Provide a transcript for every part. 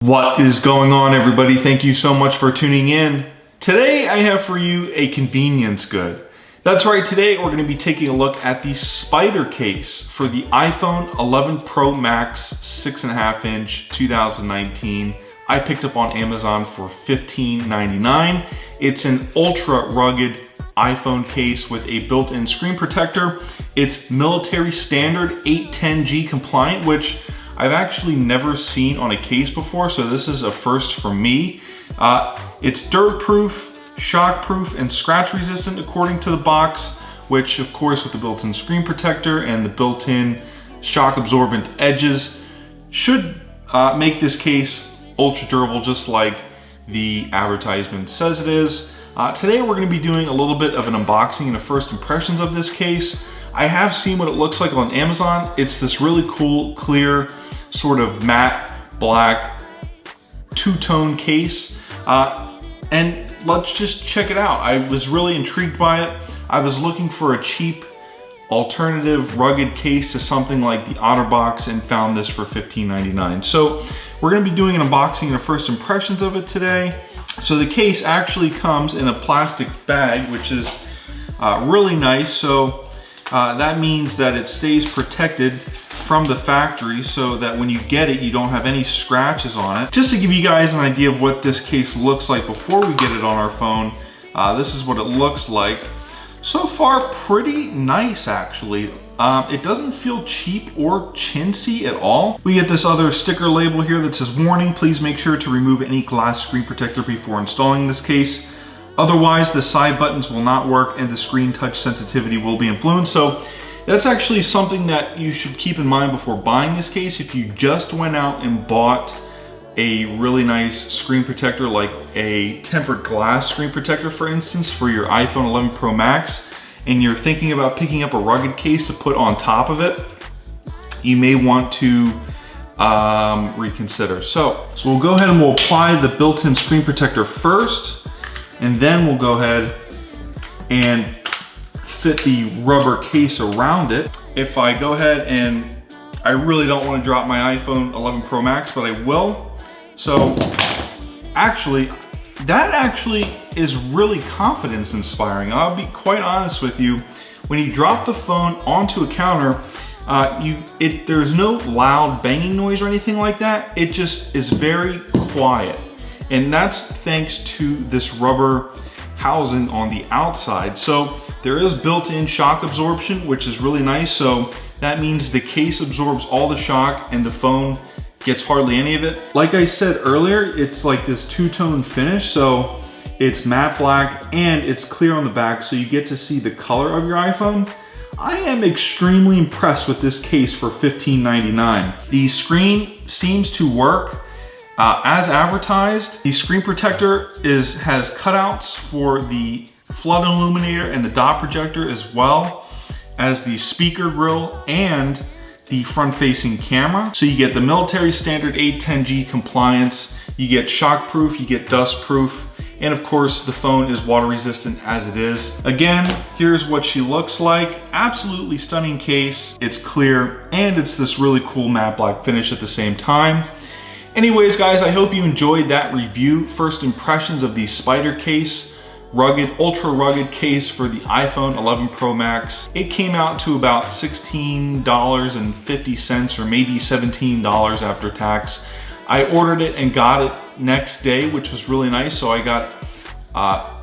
What is going on, everybody? Thank you so much for tuning in. Today I have for you a convenience good. That's right, today we're going to be taking a look at the Spidercase for the iPhone 11 Pro Max 6.5 inch 2019. I picked up on Amazon for $15.99. It's an ultra rugged iPhone case with a built-in screen protector. It's military standard 810G compliant, which I've actually never seen on a case before, so this is a first for me. It's dirt-proof, shock-proof, and scratch-resistant according to the box, which of course with the built-in screen protector and the built-in shock-absorbent edges should make this case ultra-durable just like the advertisement says it is. Today we're going to be doing a little bit of an unboxing and a first impressions of this case. I have seen what it looks like on Amazon. It's this really cool, clear, sort of matte black two-tone case. And let's just check it out. I was really intrigued by it. I was looking for a cheap alternative rugged case to something like the OtterBox and found this for $15.99. So we're going to be doing an unboxing and a first impressions of it today. So the case actually comes in a plastic bag, which is really nice. So that means that it stays protected from the factory so that when you get it, you don't have any scratches on it. Just to give you guys an idea of what this case looks like before we get it on our phone, this is what it looks like. So far, pretty nice actually. It doesn't feel cheap or chintzy at all. We get this other sticker label here that says, warning, please make sure to remove any glass screen protector before installing this case. Otherwise, the side buttons will not work and the screen touch sensitivity will be influenced. So that's actually something that you should keep in mind before buying this case. If you just went out and bought a really nice screen protector, like a tempered glass screen protector, for instance, for your iPhone 11 Pro Max, and you're thinking about picking up a rugged case to put on top of it, you may want to reconsider. So we'll go ahead and we'll apply the built-in screen protector first, and then we'll go ahead and fit the rubber case around it. If I go ahead and I really don't want to drop my iPhone 11 Pro Max, but I will. So actually, that actually is really confidence inspiring. I'll be quite honest with you. When you drop the phone onto a counter, there's no loud banging noise or anything like that. It just is very quiet. And that's thanks to this rubber housing on the outside. So there is built-in shock absorption, which is really nice. So that means the case absorbs all the shock and the phone gets hardly any of it. Like I said earlier, it's like this two-tone finish. So it's matte black and it's clear on the back, so you get to see the color of your iPhone. I am extremely impressed with this case for $15.99. The screen seems to work as advertised. The screen protector has cutouts for the flood illuminator and the dot projector, as well as the speaker grill and the front-facing camera. So you get the military standard 810G compliance, you get shockproof, you get dustproof, and of course the phone is water resistant as it is. Again, here's what she looks like. Absolutely stunning case. It's clear and it's this really cool matte black finish at the same time. Anyways guys, I hope you enjoyed that review. First impressions of the Spidercase ultra rugged case for the iPhone 11 Pro Max. It came out to about $16.50 or maybe $17 after tax. I ordered it and got it next day, which was really nice. So I got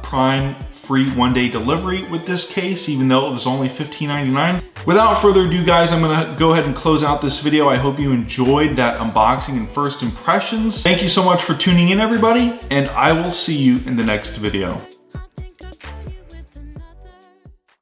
Prime free one-day delivery with this case, even though it was only $15.99. Without further ado guys, I'm gonna go ahead and close out this video. I hope you enjoyed that unboxing and first impressions. Thank you so much for tuning in, everybody, and I will see you in the next video.